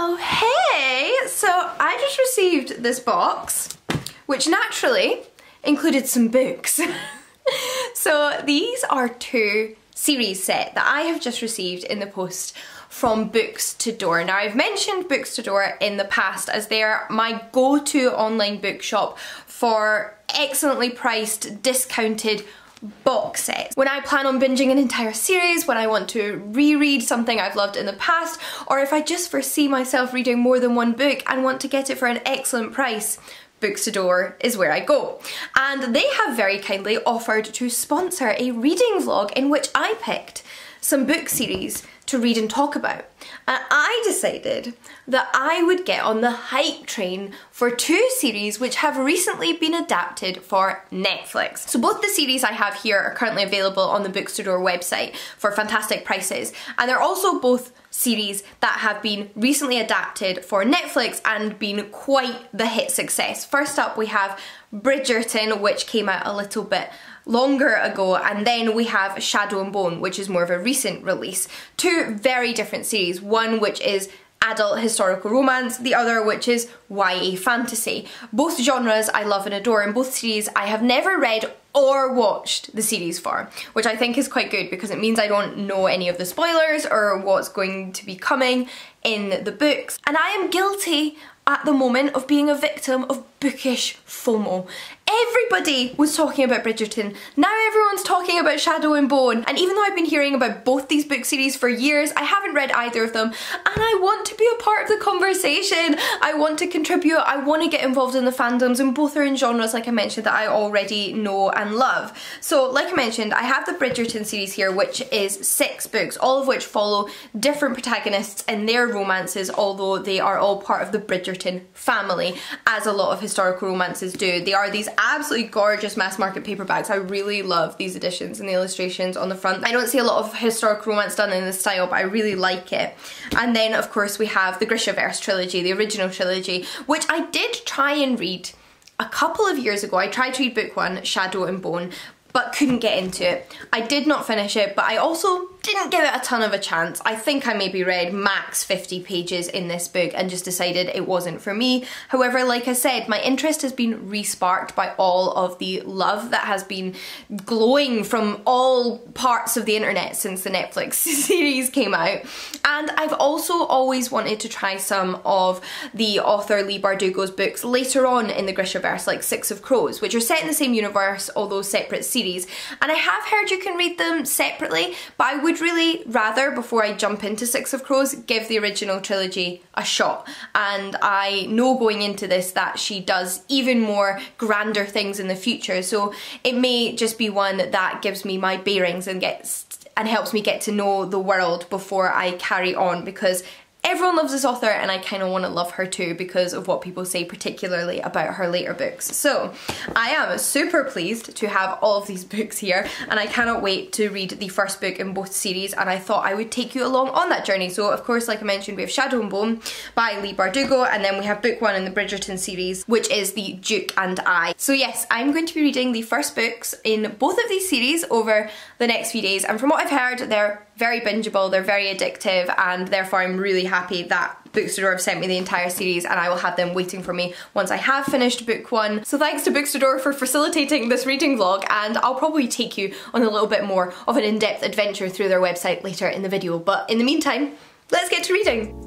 Oh hey! So I just received this box, which naturally included some books. So these are two series set that I have just received in the post from Books to Door. Now I've mentioned Books to Door in the past as they are my go-to online bookshop for excellently priced, discounted box sets. When I plan on binging an entire series, when I want to reread something I've loved in the past, or if I just foresee myself reading more than one book and want to get it for an excellent price, Books to Door is where I go. And they have very kindly offered to sponsor a reading vlog in which I picked some book series to read and talk about. And I decided that I would get on the hype train for two series which have recently been adapted for Netflix. So both the series I have here are currently available on the Books to Door website for fantastic prices, and they're also both series that have been recently adapted for Netflix and been quite the hit success. First up we have Bridgerton, which came out a little bit longer ago, and then we have Shadow and Bone, which is more of a recent release. Two very different series, one which is adult historical romance, the other which is YA fantasy. Both genres I love and adore, and both series I have never read or watched the series for, which I think is quite good because it means I don't know any of the spoilers or what's going to be coming in the books. And I am guilty at the moment of being a victim of bookish FOMO. Everybody was talking about Bridgerton, now everyone's talking about Shadow and Bone, and even though I've been hearing about both these book series for years, I haven't read either of them, and I want to be a part of the conversation. I want to contribute, I want to get involved in the fandoms, and both are in genres, like I mentioned, that I already know and love. So like I mentioned, I have the Bridgerton series here, which is 6 books, all of which follow different protagonists and their romances, although they are all part of the Bridgerton family, as a lot of historical romances do. They are these absolutely gorgeous mass market paperbacks. I really love these editions and the illustrations on the front. I don't see a lot of historical romance done in this style, but I really like it. And then of course we have the Grisha trilogy, the original trilogy, which I did try and read a couple of years ago. I tried to read book 1, Shadow and Bone, but couldn't get into it. I did not finish it, but I also didn't give it a ton of a chance. I think I maybe read max 50 pages in this book and just decided it wasn't for me. However, like I said, my interest has been re-sparked by all of the love that has been glowing from all parts of the internet since the Netflix series came out. And I've also always wanted to try some of the author Leigh Bardugo's books later on in the Grishaverse, like Six of Crows, which are set in the same universe, although separate series. And I have heard you can read them separately, but I would really rather, before I jump into Six of Crows, give the original trilogy a shot. And I know going into this that she does even more grander things in the future, so it may just be one that gives me my bearings and helps me get to know the world before I carry on, because everyone loves this author and I kind of want to love her too because of what people say, particularly about her later books. So I am super pleased to have all of these books here, and I cannot wait to read the first book in both series, and I thought I would take you along on that journey. So of course, like I mentioned, we have Shadow and Bone by Leigh Bardugo, and then we have book 1 in the Bridgerton series, which is The Duke and I. So yes, I'm going to be reading the first books in both of these series over the next few days, and from what I've heard, they're very bingeable, they're very addictive, and therefore I'm really happy that Books to Door have sent me the entire series, and I will have them waiting for me once I have finished book 1. So thanks to Books to Door for facilitating this reading vlog, and I'll probably take you on a little bit more of an in-depth adventure through their website later in the video. But in the meantime, let's get to reading.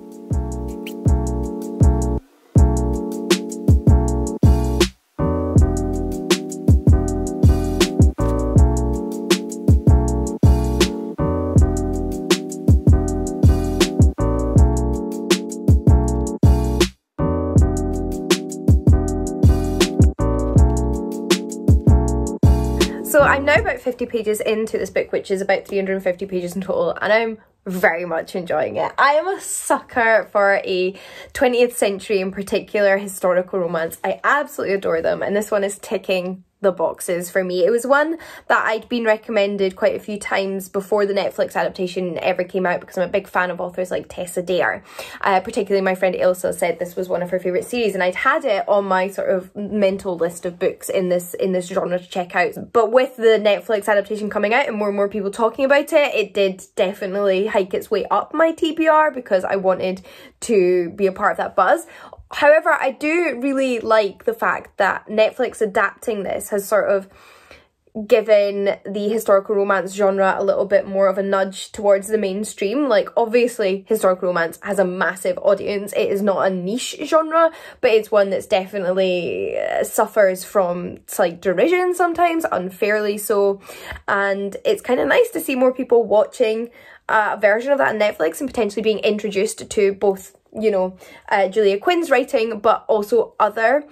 So I'm now about 50 pages into this book, which is about 350 pages in total, and I'm very much enjoying it. I am a sucker for a 20th century, in particular, historical romance. I absolutely adore them, and this one is ticking the boxes for me. It was one that I'd been recommended quite a few times before the Netflix adaptation ever came out, because I'm a big fan of authors like Tessa Dare. Particularly my friend Ilsa said this was one of her favourite series, and I'd had it on my sort of mental list of books in this genre to check out. But with the Netflix adaptation coming out and more people talking about it, it did definitely hike its way up my TBR, because I wanted to be a part of that buzz. However, I do really like the fact that Netflix adapting this has sort of given the historical romance genre a little bit more of a nudge towards the mainstream. Like, obviously historical romance has a massive audience. It is not a niche genre, but it's one that's definitely suffers from slight derision sometimes, unfairly so, and it's kind of nice to see more people watching a version of that on Netflix and potentially being introduced to both, you know, Julia Quinn's writing, but also other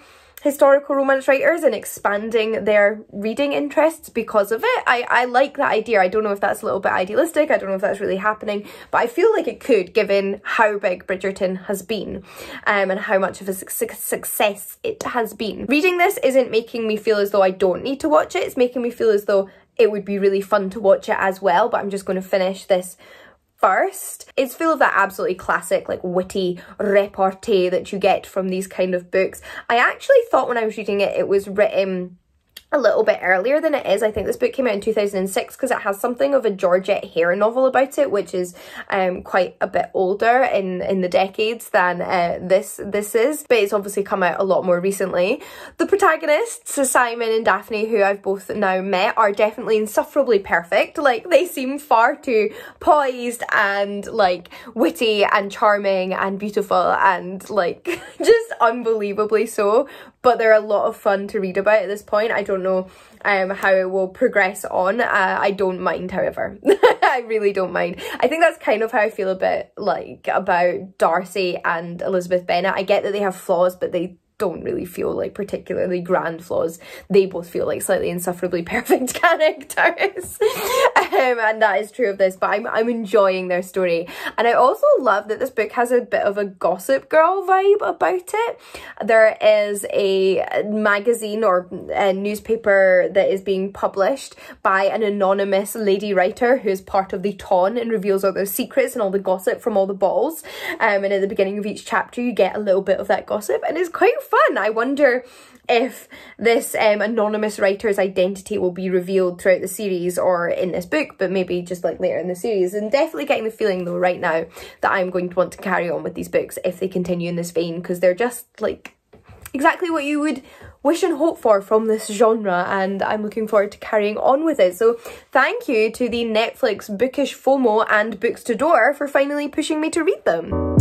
historical romance writers, and expanding their reading interests because of it. I like that idea. I don't know if that's a little bit idealistic, I don't know if that's really happening, but I feel like it could, given how big Bridgerton has been, and how much of a success it has been. Reading this isn't making me feel as though I don't need to watch it, it's making me feel as though it would be really fun to watch it as well, but I'm just going to finish this first. It's full of that absolutely classic, like, witty repartee that you get from these kind of books. I actually thought when I was reading it, it was written a little bit earlier than it is. I think this book came out in 2006, because it has something of a Georgette Hare novel about it, which is quite a bit older in the decades than this is, but it's obviously come out a lot more recently. The protagonists, Simon and Daphne, who I've both now met, are definitely insufferably perfect. Like, they seem far too poised and, like, witty and charming and beautiful and, like, just unbelievably so, but they're a lot of fun to read about at this point. I don't know how it will progress on. I don't mind, however. I really don't mind. I think that's kind of how I feel a bit like about Darcy and Elizabeth Bennet. I get that they have flaws, but they don't really feel like particularly grand flaws. They both feel like slightly insufferably perfect characters. And that is true of this, but I'm enjoying their story. And I also love that this book has a bit of a Gossip Girl vibe about it. There is a magazine or a newspaper that is being published by an anonymous lady writer who is part of the Ton and reveals all those secrets and all the gossip from all the balls. And at the beginning of each chapter you get a little bit of that gossip, and it's quite fun. I wonder if this anonymous writer's identity will be revealed throughout the series or in this book, but maybe just like later in the series. And definitely getting the feeling though right now that I'm going to want to carry on with these books if they continue in this vein, because they're just like exactly what you would wish and hope for from this genre, and I'm looking forward to carrying on with it. So thank you to the Netflix Bookish FOMO and Books to Door for finally pushing me to read them.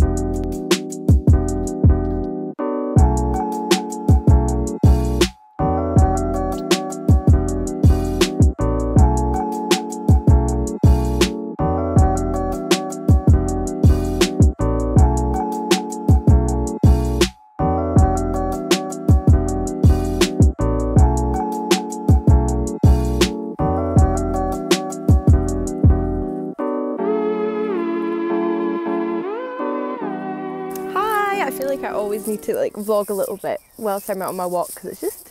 I always need to like vlog a little bit whilst I'm out on my walk, because it's just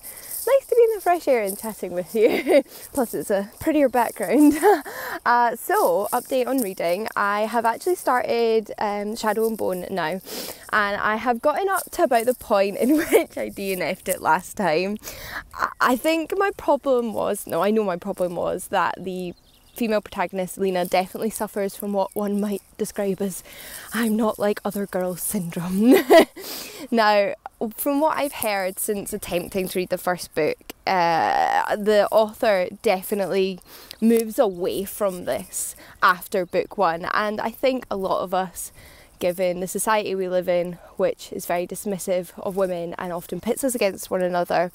nice to be in the fresh air and chatting with you. Plus it's a prettier background. So update on reading. I have actually started Shadow and Bone now, and I have gotten up to about the point in which I DNF'd it last time. I think my problem was, no, I know my problem was that the female protagonist, Lena, definitely suffers from what one might describe as I'm not like other girls syndrome. Now, from what I've heard since attempting to read the first book, the author definitely moves away from this after book one, and I think a lot of us, given the society we live in, which is very dismissive of women and often pits us against one another,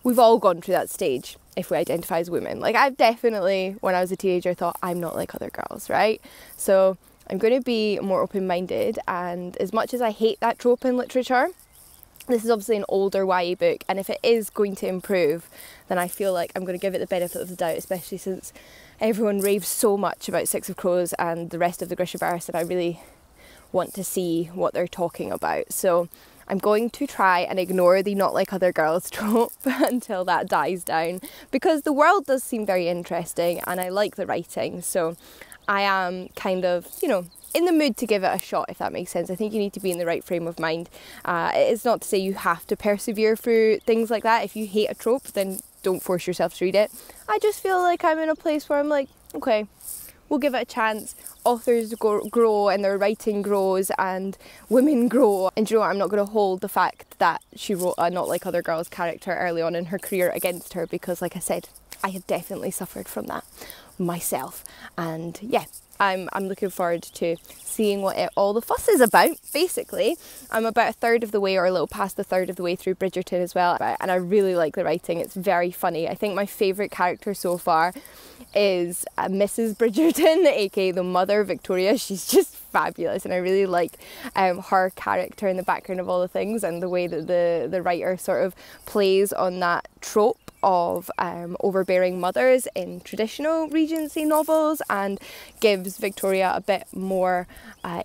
we've all gone through that stage if we identify as women. Like, I've definitely, when I was a teenager, thought I'm not like other girls, right? So I'm going to be more open-minded, and as much as I hate that trope in literature, this is obviously an older YA book, and if it is going to improve, then I feel like I'm going to give it the benefit of the doubt, especially since everyone raves so much about Six of Crows and the rest of the Grisha verse, and I really want to see what they're talking about. So I'm going to try and ignore the not like other girls trope until that dies down, because the world does seem very interesting and I like the writing, so I am kind of, you know, in the mood to give it a shot, if that makes sense. I think you need to be in the right frame of mind. It's not to say you have to persevere through things like that. If you hate a trope, then don't force yourself to read it. I just feel like I'm in a place where I'm like, okay, we'll give it a chance. Authors grow and their writing grows and women grow. And you know what, I'm not going to hold the fact that she wrote a Not Like Other Girls character early on in her career against her, because like I said, I had definitely suffered from that myself. And yeah, I'm looking forward to seeing what all the fuss is about, basically. I'm about a third of the way, or a little past the third of the way through Bridgerton as well, and I really like the writing. It's very funny. I think my favourite character so far is Mrs. Bridgerton, aka the mother, Victoria. She's just fabulous, and I really like her character in the background of all the things, and the way that the writer sort of plays on that trope of overbearing mothers in traditional Regency novels, and gives Victoria a bit more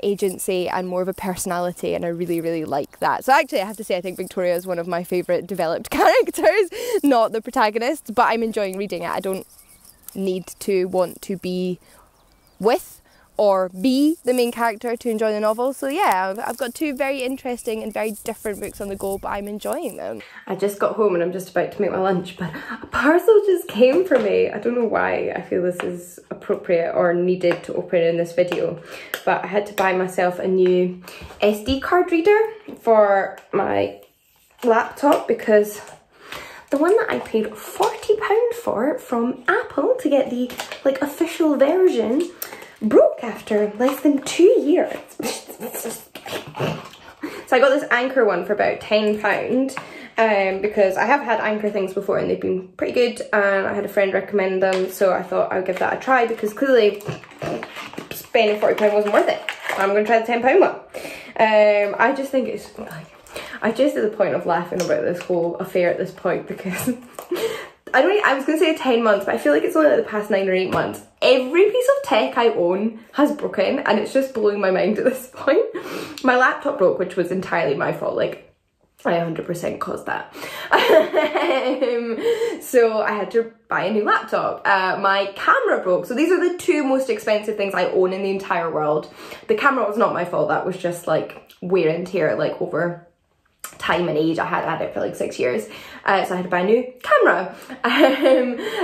agency and more of a personality, and I really, really like that. So actually I have to say I think Victoria is one of my favourite developed characters, not the protagonist, but I'm enjoying reading it. I don't need to want to be with or be the main character to enjoy the novel. So yeah, I've got two very interesting and very different books on the go, but I'm enjoying them. I just got home and I'm just about to make my lunch, but a parcel just came for me. I don't know why I feel this is appropriate or needed to open in this video, but I had to buy myself a new SD card reader for my laptop, because the one that I paid £40 for from Apple to get the like official version broke after less than 2 years. So I got this Anchor one for about £10 because I have had Anchor things before and they've been pretty good, and I had a friend recommend them, so I thought I would give that a try, because clearly spending £40 wasn't worth it. I'm going to try the £10 one. I just think it's like, I just at the point of laughing about this whole affair at this point, because I was going to say 10 months, but I feel like it's only like the past 9 or 8 months. Every piece of tech I own has broken, and it's just blowing my mind at this point. My laptop broke, which was entirely my fault. Like, I 100% caused that. So I had to buy a new laptop. My camera broke. So these are the two most expensive things I own in the entire world. The camera was not my fault. That was just like wear and tear, like over time and age. I had it for like 6 years, so I had to buy a new camera.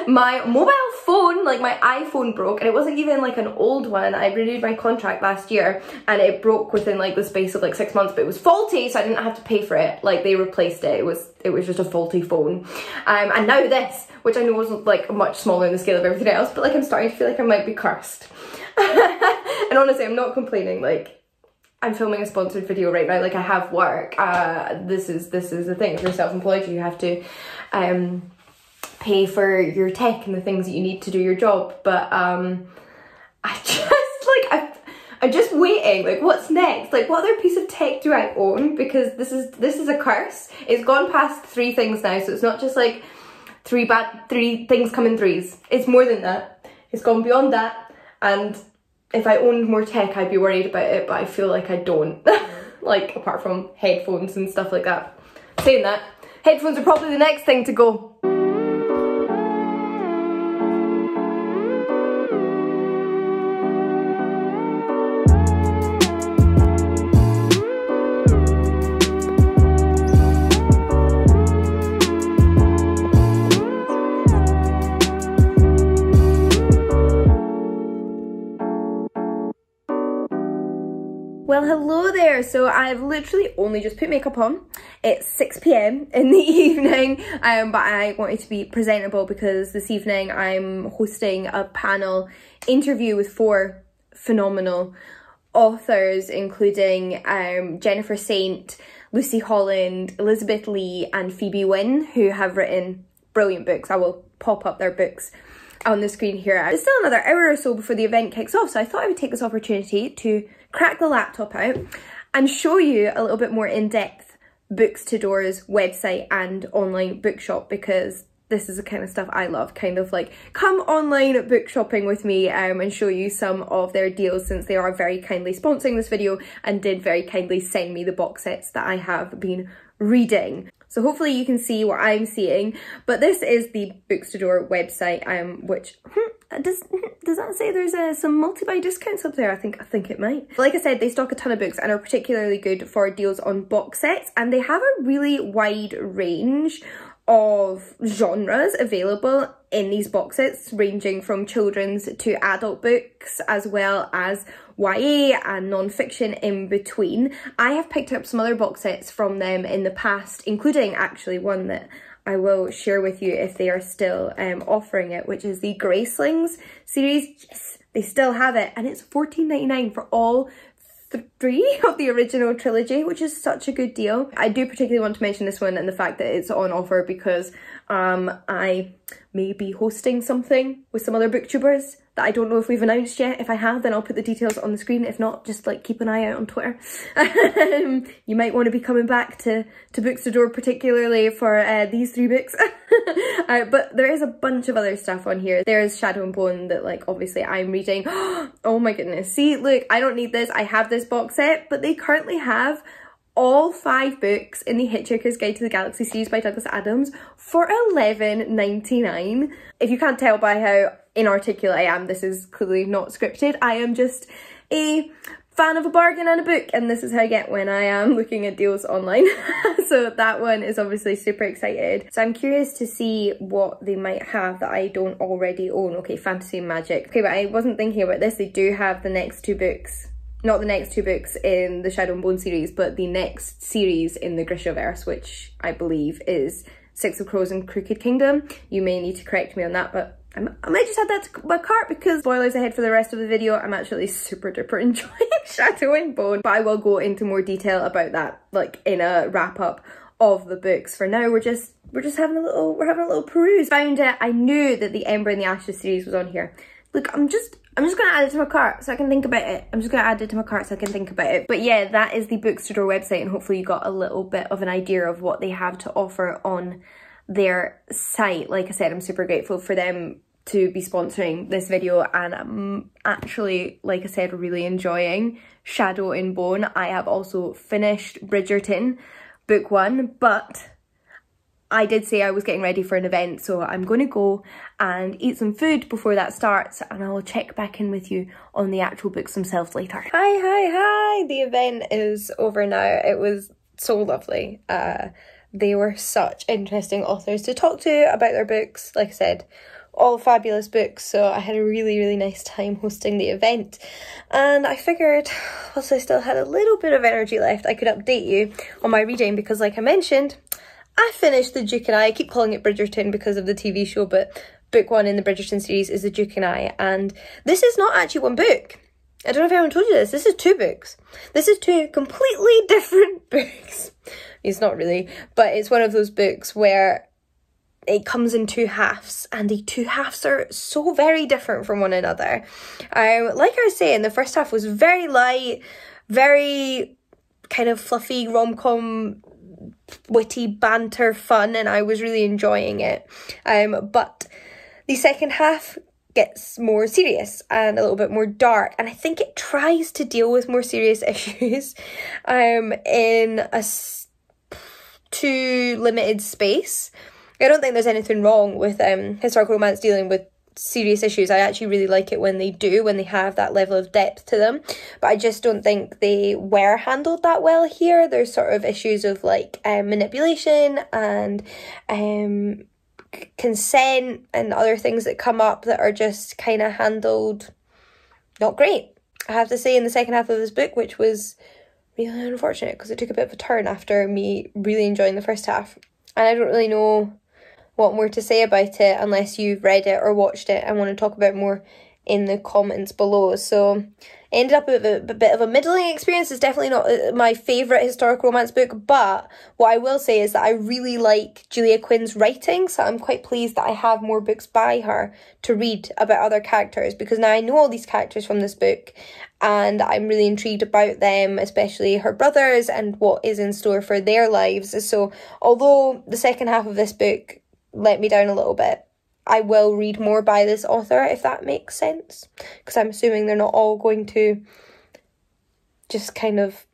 My mobile phone, like my iPhone, broke, and it wasn't even like an old one. I renewed my contract last year and it broke within like the space of like 6 months, but it was faulty, so I didn't have to pay for it. Like, they replaced it. It was just a faulty phone. And now this, which I know wasn't like much smaller in the scale of everything else, but like I'm starting to feel like I might be cursed. And honestly, I'm not complaining. Like, I'm filming a sponsored video right now, like I have work. This is the thing. If you're self-employed, you have to pay for your tech and the things that you need to do your job. But I'm just waiting, like what's next? Like, what other piece of tech do I own? Because this is a curse. It's gone past 3 things now, so it's not just like 3 things come in threes. It's more than that. It's gone beyond that, and if I owned more tech, I'd be worried about it, but I feel like I don't. Like, apart from headphones and stuff like that. Saying that, headphones are probably the next thing to go. Well, hello there. So I've literally only just put makeup on. It's 6 PM in the evening, but I wanted to be presentable because this evening I'm hosting a panel interview with 4 phenomenal authors, including Jennifer Saint, Lucy Holland, Elizabeth Leigh and Phoebe Wynne, who have written brilliant books. I will pop up their books on the screen here. It's still another hour or so before the event kicks off, so I thought I would take this opportunity to crack the laptop out and show you a little bit more in depth Books to Door's website and online bookshop, because this is the kind of stuff I love, kind of like come online book shopping with me and show you some of their deals, since they are very kindly sponsoring this video and did very kindly send me the box sets that I have been reading. So hopefully you can see what I'm seeing, but this is the Bookstore website, which does that say there's some multi-buy discounts up there? I think it might. Like I said, they stock a ton of books and are particularly good for deals on box sets, and they have a really wide range of genres available in these box sets, ranging from children's to adult books, as well as YA and non-fiction in between. I have picked up some other box sets from them in the past, including actually one that I will share with you if they are still offering it, which is the Gracelings series. Yes, they still have it, and it's $14.99 for all 3 of the original trilogy, which is such a good deal. I do particularly want to mention this one and the fact that it's on offer because I may be hosting something with some other booktubers that I don't know if we've announced yet. If I have, then I'll put the details on the screen. If not, just like keep an eye out on Twitter. You might want to be coming back to Bookstore particularly for these 3 books. But there is a bunch of other stuff on here. There's Shadow and Bone that, like, obviously I'm reading. Oh my goodness. See, look, I don't need this. I have this box set, but they currently have all 5 books in the Hitchhiker's Guide to the Galaxy series by Douglas Adams for $11.99. If you can't tell by how inarticulate I am, this is clearly not scripted. I am just a fan of a bargain and a book, and this is how I get when I am looking at deals online. So that one is obviously super excited. So I'm curious to see what they might have that I don't already own. Okay, Fantasy and Magic. Okay, but I wasn't thinking about this. They do have the next 2 books. Not the next 2 books in the Shadow and Bone series, but the next series in the Grishaverse, which I believe is Six of Crows and Crooked Kingdom. You may need to correct me on that, but I might just add that to my cart because, spoilers ahead for the rest of the video, I'm actually super duper enjoying Shadow and Bone. But I will go into more detail about that, like, in a wrap up of the books. For now, we're just having a little peruse. Found it. I knew that the Ember and the Ashes series was on here. Look, I'm just gonna add it to my cart so I can think about it. But yeah, that is the Bookstore website, and hopefully you got a little bit of an idea of what they have to offer on their site. Like I said, I'm super grateful for them to be sponsoring this video, and I'm actually, like I said, really enjoying Shadow and Bone. I have also finished Bridgerton book 1, but I did say I was getting ready for an event, so I'm going to go and eat some food before that starts, and I'll check back in with you on the actual books themselves later. Hi! The event is over now. It was so lovely. They were such interesting authors to talk to about their books. Like I said, all fabulous books, so I had a really nice time hosting the event. And I figured, whilst I still had a little bit of energy left, I could update you on my reading, because like I mentioned, I finished The Duke and I keep calling it Bridgerton because of the TV show, but book 1 in the Bridgerton series is The Duke and I, and this is not actually one book. I don't know if anyone told you this. This is 2 books. This is 2 completely different books. It's not really, but it's one of those books where it comes in 2 halves, and the 2 halves are so very different from one another. Like I was saying, the first half was very light, very kind of fluffy, rom-com, witty banter fun, and I was really enjoying it. But the second half gets more serious and a little bit more dark, and I think it tries to deal with more serious issues in a too limited space. I don't think there's anything wrong with historical romance dealing with serious issues. I actually really like it when they do, when they have that level of depth to them, but I just don't think they were handled that well here. There's sort of issues of like manipulation and consent and other things that come up that are just kind of handled not great, I have to say, in the second half of this book, which was really unfortunate because it took a bit of a turn after me really enjoying the first half. And I don't really know what more to say about it unless you've read it or watched it and want to talk about more in the comments below. So it ended up with a bit of a middling experience. It's definitely not my favourite historical romance book, but what I will say is that I really like Julia Quinn's writing, so I'm quite pleased that I have more books by her to read about other characters, because now I know all these characters from this book and I'm really intrigued about them, especially her brothers and what is in store for their lives. So although the second half of this book let me down a little bit. I will read more by this author, if that makes sense, because I'm assuming they're not all going to just kind of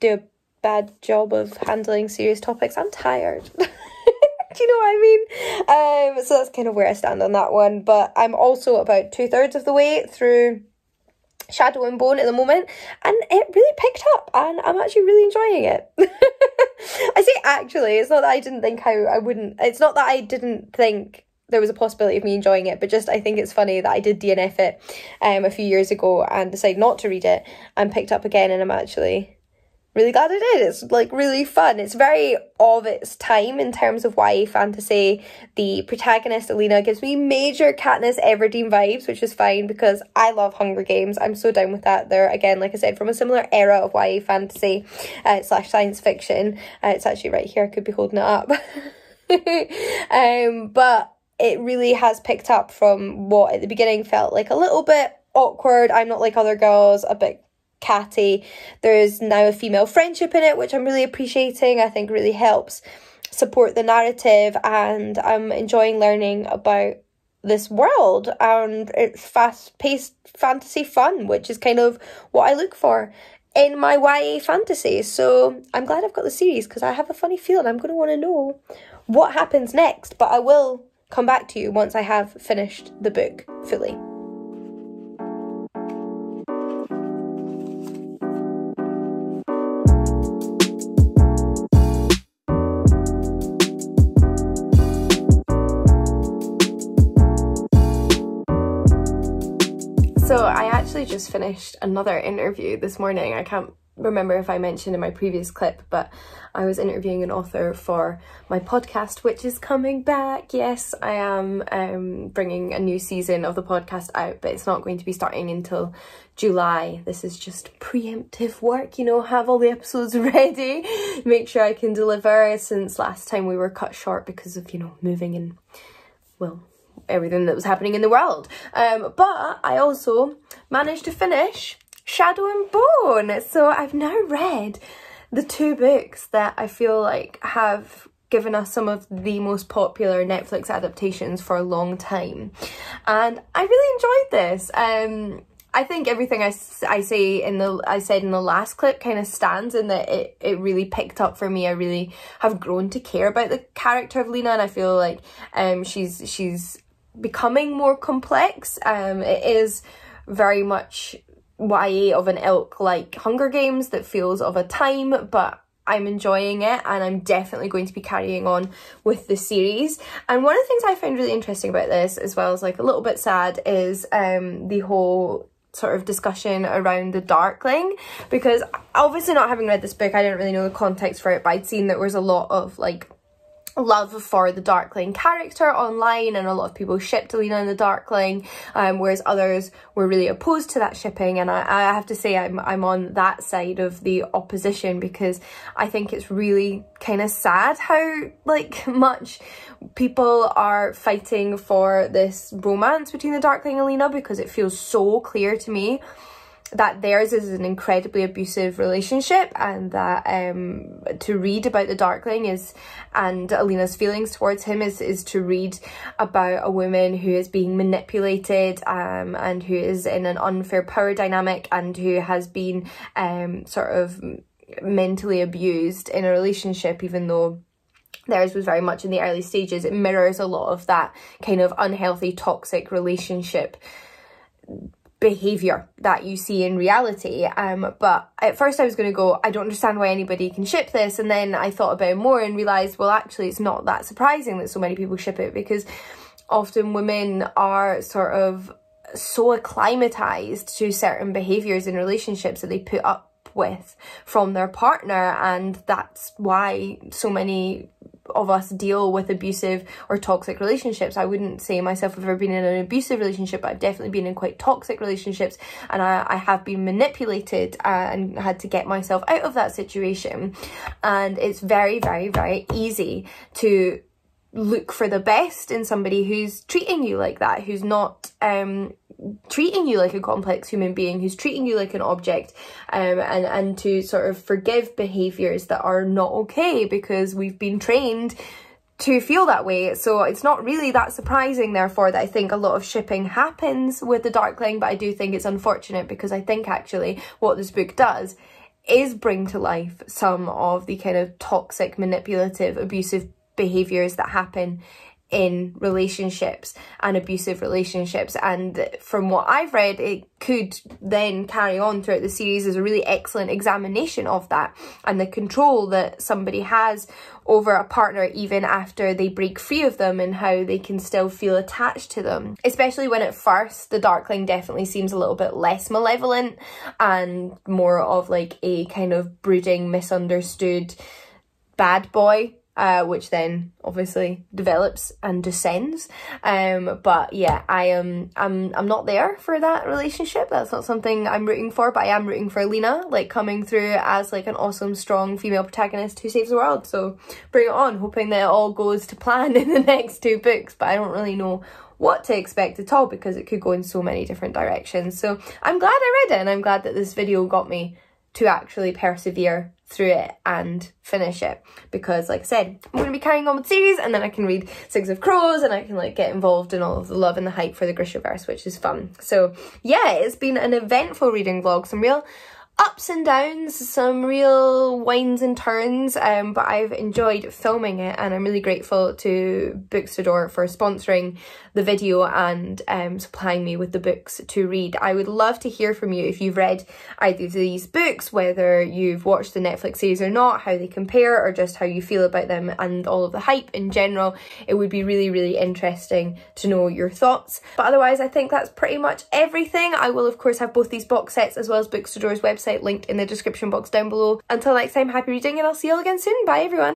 do a bad job of handling serious topics. I'm tired. Do you know what I mean? So that's kind of where I stand on that one. But I'm also about 2/3 of the way through Shadow and Bone at the moment, and it really picked up, and I'm actually really enjoying it. I say actually, it's not that I didn't think I wouldn't, it's not that I didn't think there was a possibility of me enjoying it, but just I think it's funny that I did DNF it a few years ago and decided not to read it and picked up again, and I'm actually really glad I did. It's like really fun. It's very of its time in terms of YA fantasy. The protagonist, Alina, gives me major Katniss Everdeen vibes, which is fine because I love Hunger Games. I'm so down with that. They're, again, like I said, from a similar era of YA fantasy / science fiction. It's actually right here. I could be holding it up. But it really has picked up from what at the beginning felt like a little bit awkward. I'm not like other girls, a bit catty. There's now a female friendship in it, which I'm really appreciating. I think really helps support the narrative, and I'm enjoying learning about this world, and it's fast-paced fantasy fun, which is kind of what I look for in my YA fantasy. So I'm glad I've got the series, because I have a funny feeling I'm going to want to know what happens next, but I will come back to you once I have finished the book fully. So I actually just finished another interview this morning. I can't remember if I mentioned in my previous clip, but I was interviewing an author for my podcast, which is coming back. Yes, I am bringing a new season of the podcast out, but it's not going to be starting until July. This is just preemptive work, you know, have all the episodes ready, make sure I can deliver, since last time we were cut short because of, you know, moving and, well, everything that was happening in the world. But I also managed to finish Shadow and Bone. So I've now read the 2 books that I feel like have given us some of the most popular Netflix adaptations for a long time, and I really enjoyed this. I think everything I said in the last clip kind of stands in that it really picked up for me. I really have grown to care about the character of Lena, and I feel like she's becoming more complex. It is very much YA of an ilk like Hunger Games that feels of a time, but I'm enjoying it, and I'm definitely going to be carrying on with the series. And one of the things I found really interesting about this, as well as like a little bit sad, is the whole sort of discussion around the Darkling, because obviously not having read this book, I didn't really know the context for it, but I'd seen that there was a lot of like love for the Darkling character online, and a lot of people shipped Alina and the Darkling, whereas others were really opposed to that shipping. And I have to say I'm on that side of the opposition, because I think it's really kind of sad how like much people are fighting for this romance between the Darkling and Alina, because it feels so clear to me that theirs is an incredibly abusive relationship, and that to read about the Darkling and Alina's feelings towards him is to read about a woman who is being manipulated and who is in an unfair power dynamic, and who has been sort of mentally abused in a relationship, even though theirs was very much in the early stages. It mirrors a lot of that kind of unhealthy, toxic relationship behaviour that you see in reality. But at first I was going to go, I don't understand why anybody can ship this, and then I thought about it more and realised, well, actually it's not that surprising that so many people ship it, because often women are sort of so acclimatised to certain behaviours in relationships that they put up with from their partner, and that's why so many of us deal with abusive or toxic relationships. I wouldn't say myself I've ever been in an abusive relationship, but I've definitely been in quite toxic relationships, and I have been manipulated and had to get myself out of that situation. And it's very, very, very easy to look for the best in somebody who's treating you like that, who's not treating you like a complex human being, who's treating you like an object, and to sort of forgive behaviours that are not okay, because we've been trained to feel that way. So it's not really that surprising, therefore, that I think a lot of shipping happens with the Darkling, but I do think it's unfortunate because I think actually what this book does is bring to life some of the kind of toxic, manipulative, abusive behaviours that happen in relationships and abusive relationships. And from what I've read, it could then carry on throughout the series as a really excellent examination of that and the control that somebody has over a partner even after they break free of them, and how they can still feel attached to them. Especially when at first the Darkling definitely seems a little bit less malevolent and more of like a kind of brooding, misunderstood bad boy, which then obviously develops and descends. But yeah, I'm not there for that relationship. That's not something I'm rooting for, but I am rooting for Lena, like coming through as like an awesome, strong female protagonist who saves the world. So bring it on, hoping that it all goes to plan in the next 2 books, but I don't really know what to expect at all because it could go in so many different directions. So I'm glad I read it, and I'm glad that this video got me to actually persevere through it and finish it, because like I said, I'm going to be carrying on with the series, and then I can read Six of Crows and I can like get involved in all of the love and the hype for the Grishaverse, which is fun. So yeah, it's been an eventful reading vlog, some real ups and downs, some real winds and turns, but I've enjoyed filming it, and I'm really grateful to Books to Door for sponsoring the video and supplying me with the books to read. I would love to hear from you if you've read either of these books, whether you've watched the Netflix series or not, how they compare, or just how you feel about them and all of the hype in general. It would be really, really interesting to know your thoughts. But otherwise, I think that's pretty much everything. I will of course have both these box sets as well as Books to Door's website linked in the description box down below. Until next time, happy reading, and I'll see you all again soon. Bye everyone.